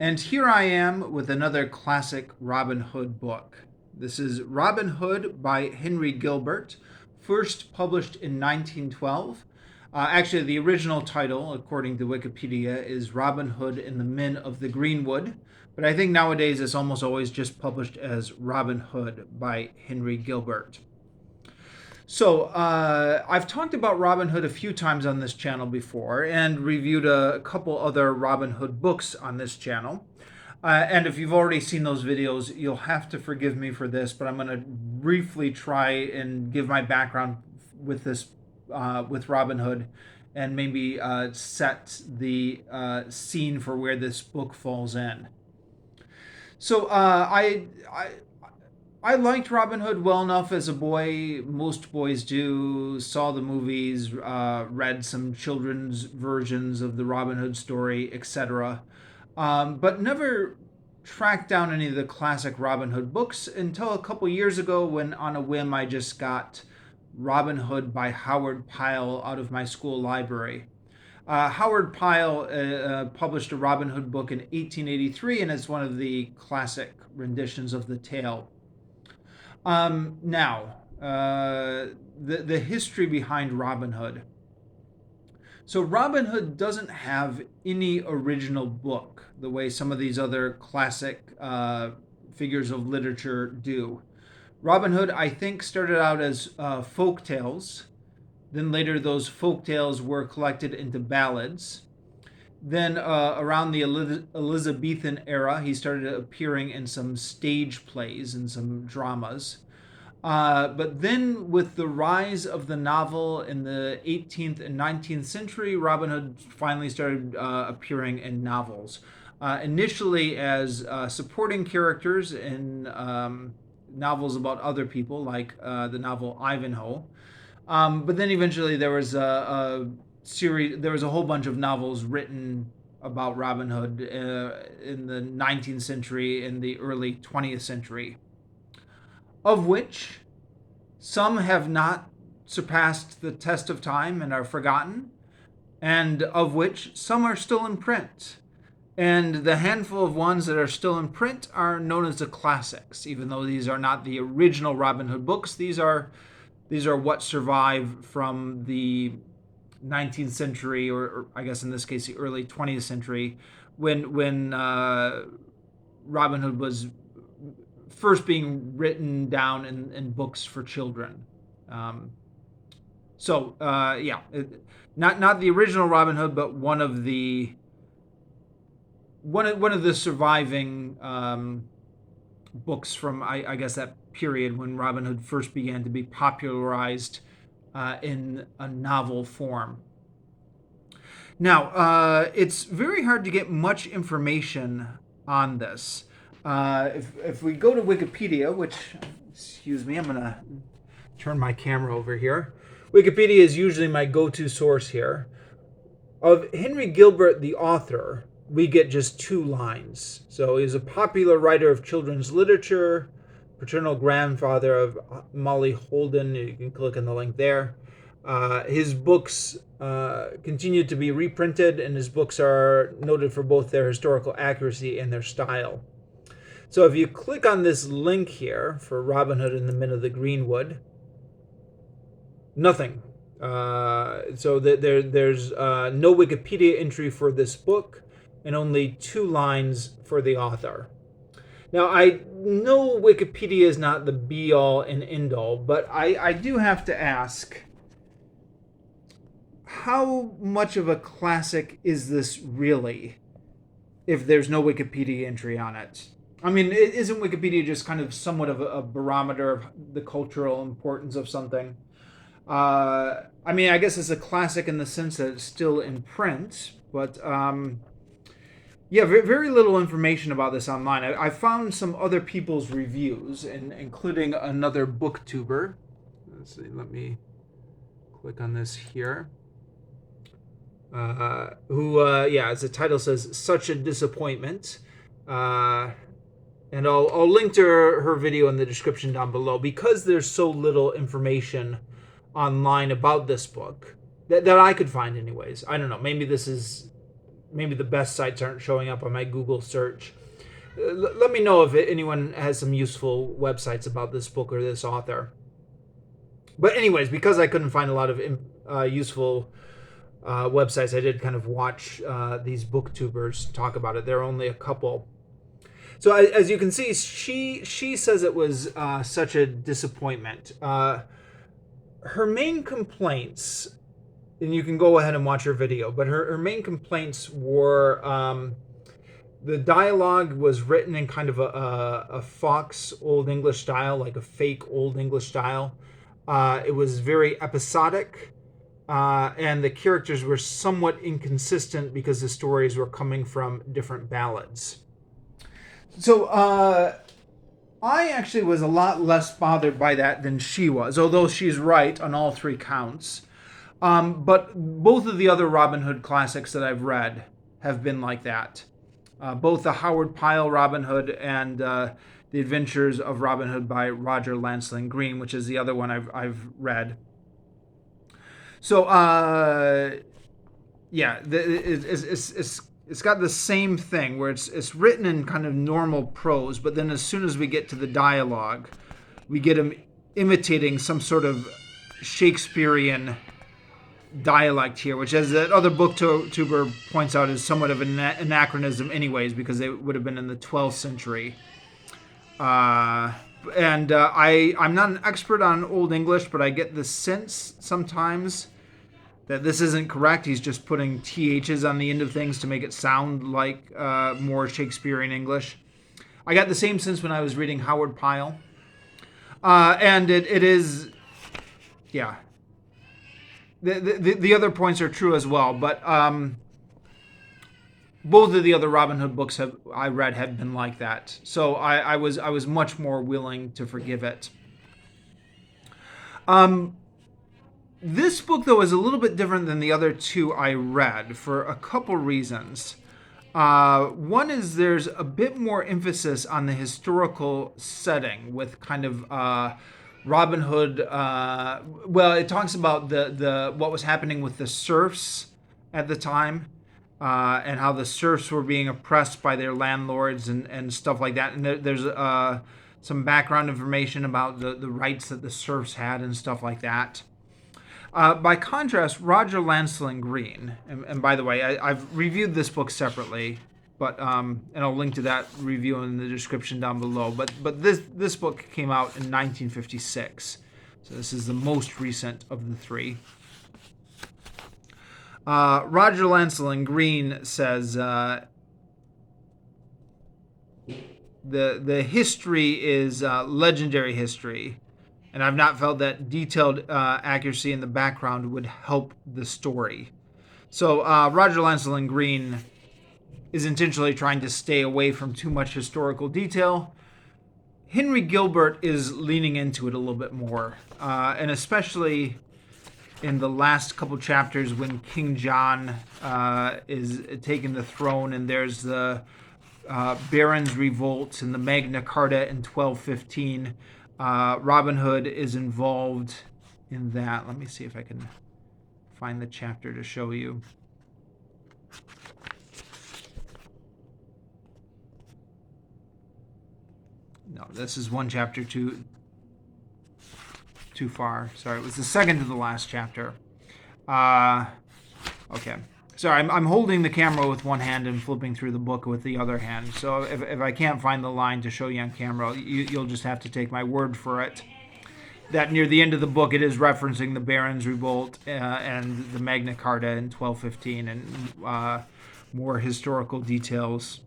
And here I am with another classic Robin Hood book. This is Robin Hood by Henry Gilbert, first published in 1912. Actually, the original title, according to Wikipedia, is Robin Hood and the Men of the Greenwood, but I think nowadays it's almost always just published as Robin Hood by Henry Gilbert. I've talked about Robin Hood a few times on this channel before and reviewed a couple other Robin Hood books on this channel. And if you've already seen those videos, you'll have to forgive me for this, but I'm going to briefly try and give my background with this, with Robin Hood, and maybe set the scene for where this book falls in. I liked Robin Hood well enough as a boy. Most boys do. Saw the movies, read some children's versions of the Robin Hood story, etc. But never tracked down any of the classic Robin Hood books until a couple years ago when, on a whim, I just got Robin Hood by Howard Pyle out of my school library. Howard Pyle published a Robin Hood book in 1883, and it's one of the classic renditions of the tale. The history behind Robin Hood. So Robin Hood doesn't have any original book the way some of these other classic figures of literature do. Robin Hood, I think, started out as folk tales. Then later those folk tales were collected into ballads. Then around the Elizabethan era, he started appearing in some stage plays and some dramas. But then with the rise of the novel in the 18th and 19th century, Robin Hood finally started appearing in novels. Initially as supporting characters in novels about other people, like the novel Ivanhoe. But then eventually there was a series. There was a whole bunch of novels written about Robin Hood in the 19th century and the early 20th century, of which some have not surpassed the test of time and are forgotten, and of which some are still in print. And the handful of ones that are still in print are known as the classics, even though these are not the original Robin Hood books. These are what survive from the 19th century, or I guess in this case the early 20th century, when Robin Hood was first being written down in books for children. Not the original Robin Hood, but one of the surviving books from I guess that period when Robin Hood first began to be popularized in a novel form. Now, it's very hard to get much information on this. If we go to Wikipedia, which, excuse me, I'm going to turn my camera over here. Wikipedia is usually my go-to source here. Of Henry Gilbert, the author, we get just 2 lines. So he's a popular writer of children's literature, paternal grandfather of Molly Holden. You can click on the link there. His books continue to be reprinted, and his books are noted for both their historical accuracy and their style. So if you click on this link here for Robin Hood and the Men of the Greenwood, nothing. There's no Wikipedia entry for this book, and only 2 lines for the author. Now, I know Wikipedia is not the be-all and end-all, but I do have to ask, how much of a classic is this really, if there's no Wikipedia entry on it? I mean, isn't Wikipedia just kind of somewhat of a barometer of the cultural importance of something? I mean, I guess it's a classic in the sense that it's still in print, but very little information about this online. I found some other people's reviews, including another booktuber. Let's see, let me click on this here. As the title says, such a disappointment. And I'll link to her video in the description down below, because there's so little information online about this book that I could find anyways. I don't know, maybe this is maybe the best sites aren't showing up on my Google search. Let me know if anyone has some useful websites about this book or this author. But anyways, because I couldn't find a lot of useful websites, I did kind of watch these booktubers talk about it. There are only a couple. So as you can see, she says it was such a disappointment. Her main complaints, and you can go ahead and watch her video, but her main complaints were the dialogue was written in kind of a Fox Old English style, like a fake Old English style. It was very episodic, and the characters were somewhat inconsistent because the stories were coming from different ballads. So, I actually was a lot less bothered by that than she was, although she's right on all three counts. But both of the other Robin Hood classics that I've read have been like that. Both the Howard Pyle Robin Hood and The Adventures of Robin Hood by Roger Lancelyn Green, which is the other one I've read. So, yeah, it's got the same thing where it's written in kind of normal prose, but then as soon as we get to the dialogue, we get him imitating some sort of Shakespearean dialect here, which, as that other booktuber points out, is somewhat of an anachronism anyways, because they would have been in the 12th century. I'm not an expert on Old English, but I get the sense sometimes that this isn't correct. He's just putting THs on the end of things to make it sound like more Shakespearean English. I got the same sense when I was reading Howard Pyle. And it is, yeah. The other points are true as well, but both of the other Robin Hood books I read have been like that. So I was much more willing to forgive it. This book, though, is a little bit different than the other two I read for a couple reasons. One is there's a bit more emphasis on the historical setting with kind of Robin Hood. Well, it talks about the what was happening with the serfs at the time, and how the serfs were being oppressed by their landlords and stuff like that. And there's some background information about the rights that the serfs had and stuff like that. By contrast, Roger Lancelyn Green, and by the way, I've reviewed this book separately, but and I'll link to that review in the description down below. But this book came out in 1956, so this is the most recent of the three. Roger Lancelyn Green says the history is legendary history. And I've not felt that detailed accuracy in the background would help the story. So Roger Lancelyn Green is intentionally trying to stay away from too much historical detail. Henry Gilbert is leaning into it a little bit more, and especially in the last couple chapters when King John is taking the throne, and there's the Barons' Revolt and the Magna Carta in 1215. Robin Hood is involved in that. Let me see if I can find the chapter to show you. No, this is one chapter too far. Sorry, it was the second to the last chapter. Okay. Sorry, I'm holding the camera with one hand and flipping through the book with the other hand. So if I can't find the line to show you on camera, you'll just have to take my word for it. That near the end of the book, it is referencing the Barons' Revolt and the Magna Carta in 1215 and more historical details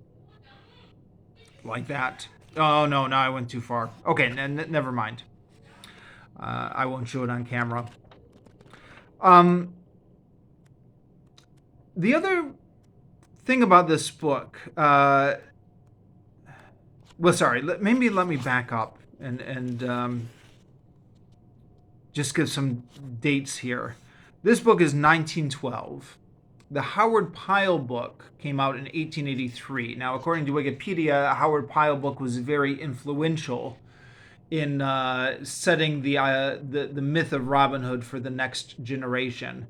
like that. Oh, no, I went too far. Okay, never mind. I won't show it on camera. The other thing about this book, maybe let me back up and just give some dates here. This book is 1912. The Howard Pyle book came out in 1883. Now, according to Wikipedia, a Howard Pyle book was very influential in setting the myth of Robin Hood for the next generation.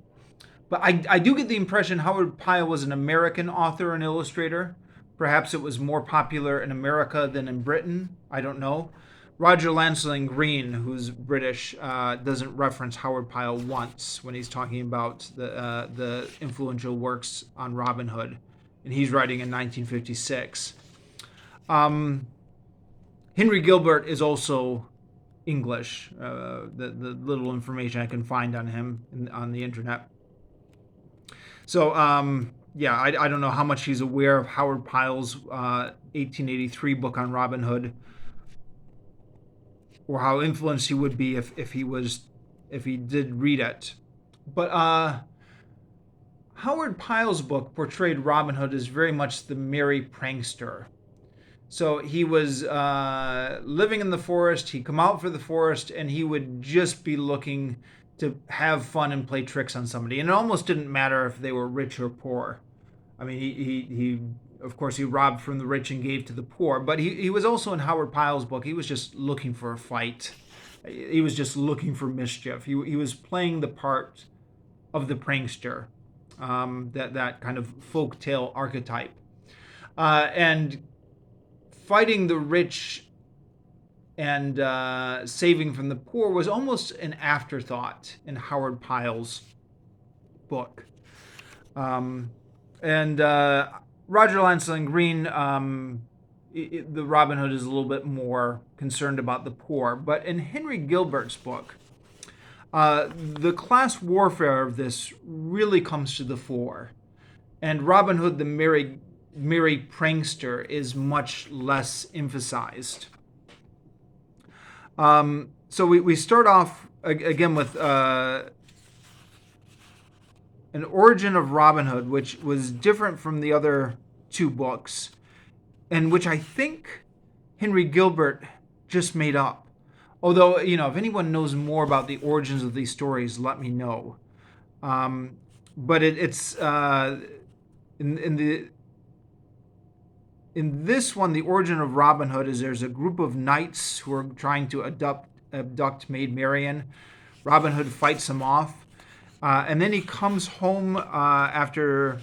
But I do get the impression Howard Pyle was an American author and illustrator. Perhaps it was more popular in America than in Britain. I don't know. Roger Lancelin Green, who's British, doesn't reference Howard Pyle once when he's talking about the influential works on Robin Hood, and he's writing in 1956. Um, Henry Gilbert is also English. The little information I can find on him on the internet. So yeah, I don't know how much he's aware of Howard Pyle's 1883 book on Robin Hood, or how influenced he would be if he did read it. But Howard Pyle's book portrayed Robin Hood as very much the merry prankster. So he was living in the forest. He'd come out for the forest, and he would just be looking to have fun and play tricks on somebody. And it almost didn't matter if they were rich or poor. I mean, he of course, he robbed from the rich and gave to the poor. But he was also in Howard Pyle's book. He was just looking for a fight. He was just looking for mischief. He was playing the part of the prankster, that kind of folktale archetype. And fighting the rich and saving from the poor was almost an afterthought in Howard Pyle's book. And Roger Lancelin Green, the Robin Hood is a little bit more concerned about the poor. But in Henry Gilbert's book, the class warfare of this really comes to the fore. And Robin Hood, the merry prankster, is much less emphasized. So we start off again with an origin of Robin Hood, which was different from the other two books, and which I think Henry Gilbert just made up. Although, if anyone knows more about the origins of these stories, let me know. But it's in this one, the origin of Robin Hood is there's a group of knights who are trying to abduct Maid Marian. Robin Hood fights them off. And then he comes home after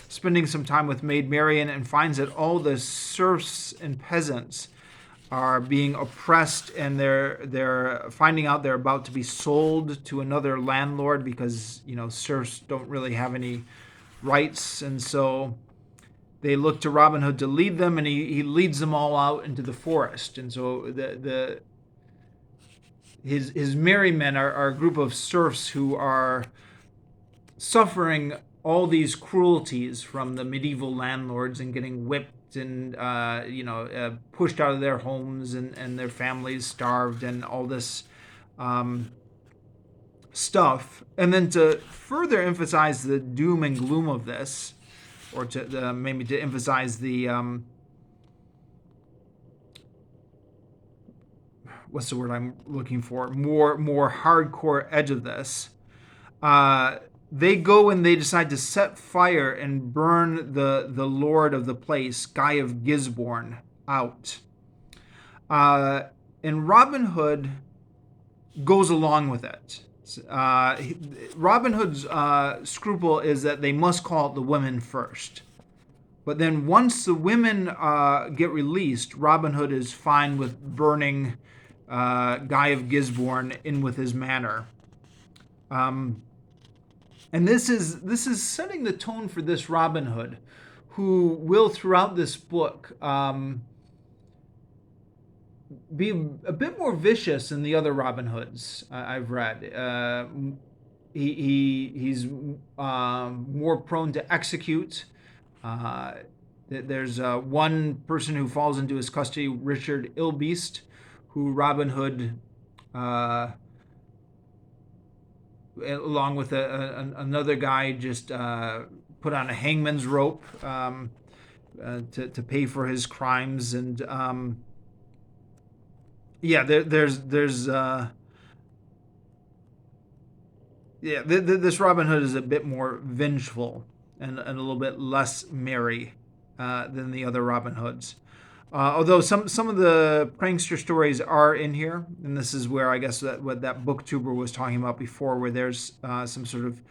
spending some time with Maid Marian and finds that all the serfs and peasants are being oppressed, and they're finding out they're about to be sold to another landlord because, serfs don't really have any rights. And so they look to Robin Hood to lead them, and he leads them all out into the forest. And so his merry men are a group of serfs who are suffering all these cruelties from the medieval landlords and getting whipped and pushed out of their homes, and their families starved, and all this stuff. And then to further emphasize the doom and gloom of this, or to maybe to emphasize the what's the word I'm looking for? More hardcore edge of this. They go and they decide to set fire and burn the lord of the place, Guy of Gisborne, out. And Robin Hood goes along with it. Robin Hood's scruple is that they must call the women first. But then once the women get released, Robin Hood is fine with burning Guy of Gisborne in with his manor. And this is setting the tone for this Robin Hood, who will throughout this book be a bit more vicious than the other Robin Hoods I've read. He's more prone to execute. There's one person who falls into his custody, Richard Ilbeast, who Robin Hood, along with another guy, just put on a hangman's rope to pay for his crimes. And this Robin Hood is a bit more vengeful and a little bit less merry than the other Robin Hoods. Although some of the prankster stories are in here, and this is where I guess what that booktuber was talking about before, where there's some sort of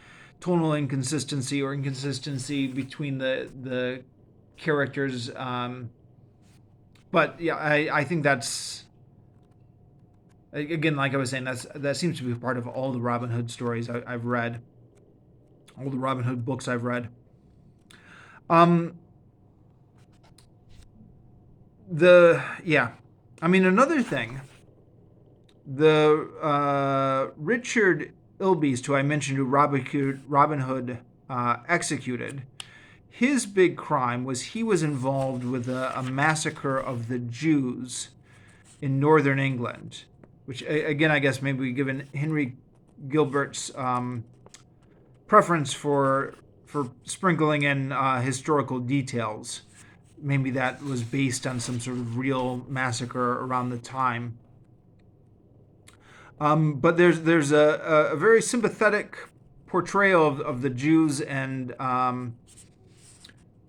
tonal inconsistency or inconsistency between the characters. But yeah, I think that's, again, like I was saying, that seems to be part of all the Robin Hood stories I've read, all the Robin Hood books I've read. Um, the yeah, I mean, another thing, the Richard Ilbeast, who I mentioned, who Robin Hood executed, his big crime was he was involved with a massacre of the Jews in northern England, which, again, I guess maybe given Henry Gilbert's preference for sprinkling in historical details, maybe that was based on some sort of real massacre around the time. But there's a very sympathetic portrayal of the Jews and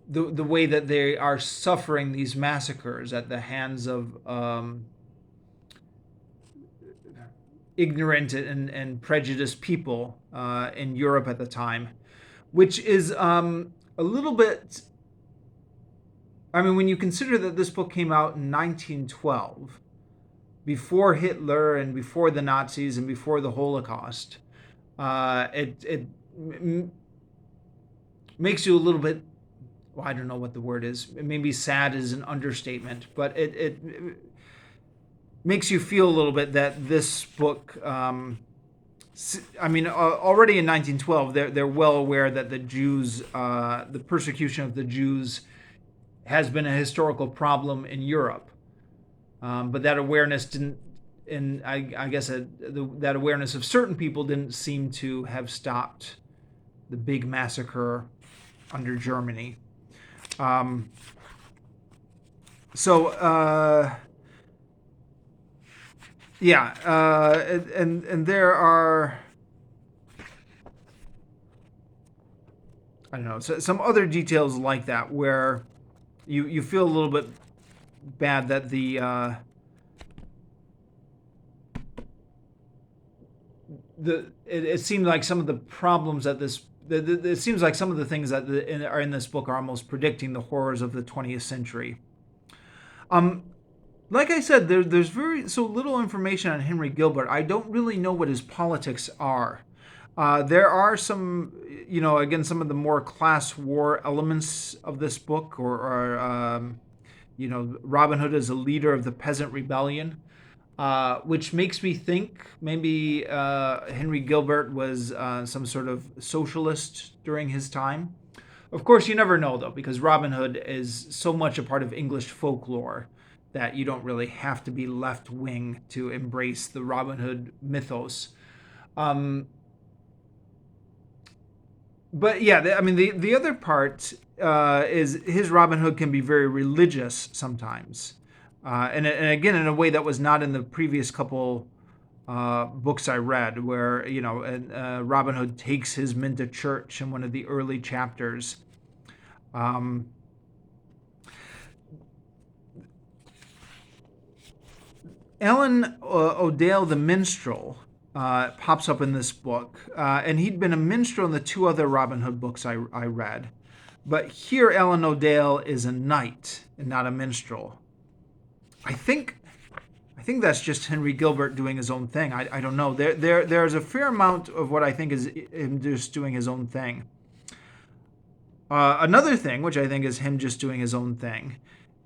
the way that they are suffering these massacres at the hands of ignorant and prejudiced people in Europe at the time, which is a little bit. I mean, when you consider that this book came out in 1912, before Hitler and before the Nazis and before the Holocaust, it makes you a little bit. Well, I don't know what the word is. Maybe sad is an understatement, but it makes you feel a little bit that this book. I mean, already in 1912, they're well aware that the Jews, the persecution of the Jews, has been a historical problem in Europe. But that awareness didn't, and I guess that awareness of certain people didn't seem to have stopped the big massacre under Germany. And there are, I don't know, some other details like that where you feel a little bit bad that it seemed like some of the problems that it seems like some of the things that are in this book are almost predicting the horrors of the 20th century. Like I said, there's very so little information on Henry Gilbert. I don't really know what his politics are. There are some, again, some of the more class war elements of this book, or Robin Hood is a leader of the peasant rebellion, which makes me think maybe Henry Gilbert was some sort of socialist during his time. Of course, you never know, though, because Robin Hood is so much a part of English folklore that you don't really have to be left wing to embrace the Robin Hood mythos. But yeah, I mean, the other part is his Robin Hood can be very religious sometimes, and again in a way that was not in the previous couple books I read, where Robin Hood takes his men to church in one of the early chapters. Alan O'Dale the Minstrel pops up in this book, and he'd been a minstrel in the two other Robin Hood books I read. But here, Alan O'Dale is a knight and not a minstrel. I think that's just Henry Gilbert doing his own thing. I don't know. There's a fair amount of what I think is him just doing his own thing. Another thing, which I think is him just doing his own thing,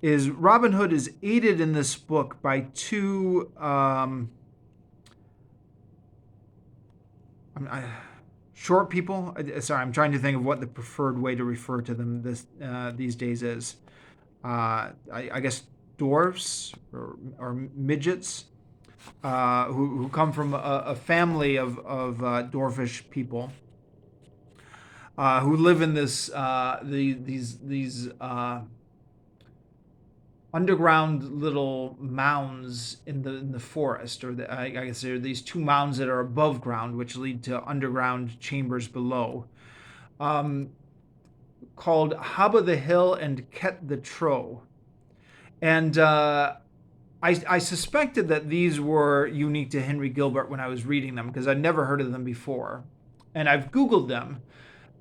is Robin Hood is aided in this book by two short people. Sorry, I'm trying to think of what the preferred way to refer to them these days is. I guess dwarfs or midgets who come from a family of dwarfish people who live in these underground little mounds in the forest, or I guess there are these two mounds that are above ground, which lead to underground chambers below, called Habba the Hill and Ket the Trow. And I suspected that these were unique to Henry Gilbert when I was reading them, because I'd never heard of them before. and I've Googled them.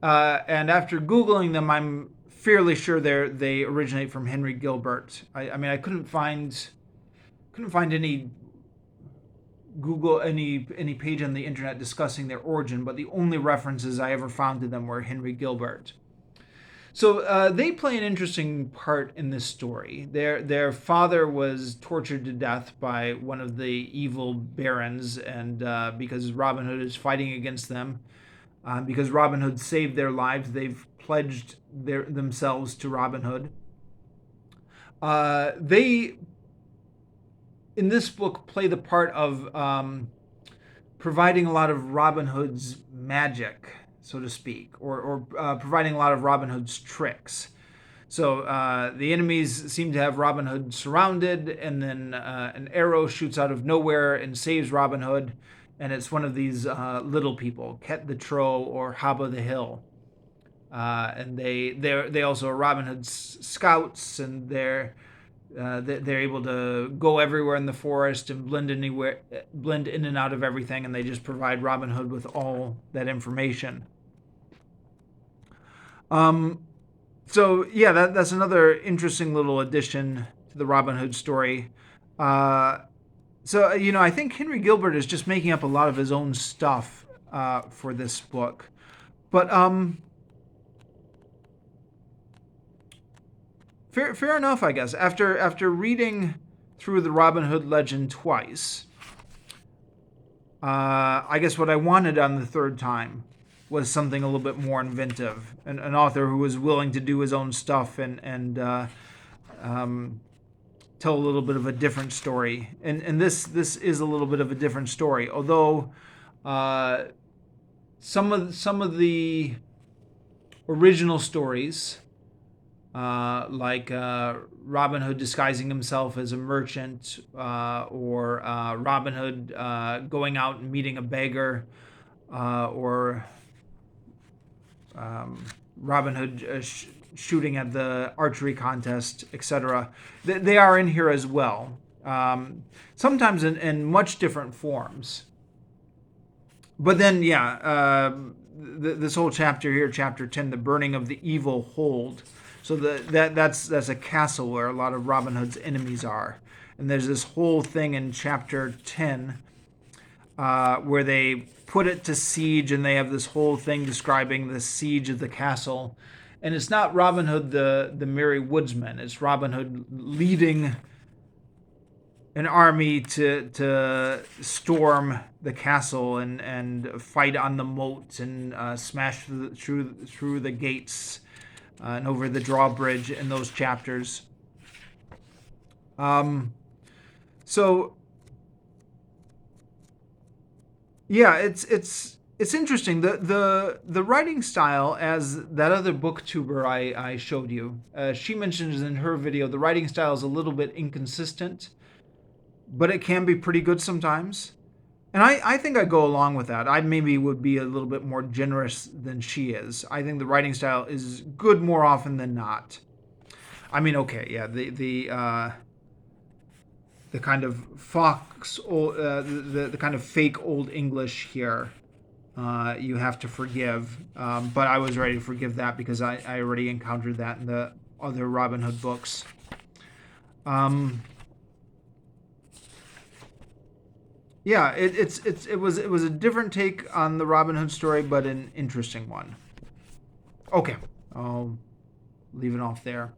And after Googling them, I'm fairly sure they originate from Henry Gilbert. I mean, I couldn't find any page on the internet discussing their origin, but the only references I ever found to them were Henry Gilbert. So they play an interesting part in this story. Their father was tortured to death by one of the evil barons, and because Robin Hood is fighting against them, because Robin Hood saved their lives, they've pledged themselves to Robin Hood. They in this book play the part of providing a lot of Robin Hood's magic, so to speak, or providing a lot of Robin Hood's tricks. So the enemies seem to have Robin Hood surrounded, and then an arrow shoots out of nowhere and saves Robin Hood, and it's one of these little people, Ket the Trow or Haba the Hill, and they also are Robin Hood's scouts, and they're able to go everywhere in the forest and blend in and out of everything, and they just provide Robin Hood with all that information. So yeah, that's another interesting little addition to the Robin Hood story. So I think Henry Gilbert is just making up a lot of his own stuff for this book, but fair enough, I guess. After reading through the Robin Hood legend twice, I guess what I wanted on the third time was something a little bit more inventive, an author who was willing to do his own stuff and tell a little bit of a different story. And this is a little bit of a different story, although some of the original stories, like Robin Hood disguising himself as a merchant, or Robin Hood going out and meeting a beggar, or Robin Hood shooting at the archery contest, etc. They are in here as well, sometimes in much different forms. But then, this whole chapter here, chapter 10, the burning of the evil hold. So that's a castle where a lot of Robin Hood's enemies are. And there's this whole thing in chapter 10 where they put it to siege, and they have this whole thing describing the siege of the castle. And it's not Robin Hood the merry woodsman. It's Robin Hood leading an army to storm the castle and fight on the moat and smash through the gates and over the drawbridge in those chapters. So yeah, it's interesting. The writing style, as that other booktuber I showed you, she mentions in her video, the writing style is a little bit inconsistent, but it can be pretty good sometimes. And I think I go along with that. I maybe would be a little bit more generous than she is. I think the writing style is good more often than not. I mean, okay, yeah, the kind of the kind of fake old English here, you have to forgive. But I was ready to forgive that because I already encountered that in the other Robin Hood books. Yeah, it was a different take on the Robin Hood story, but an interesting one. Okay, I'll leave it off there.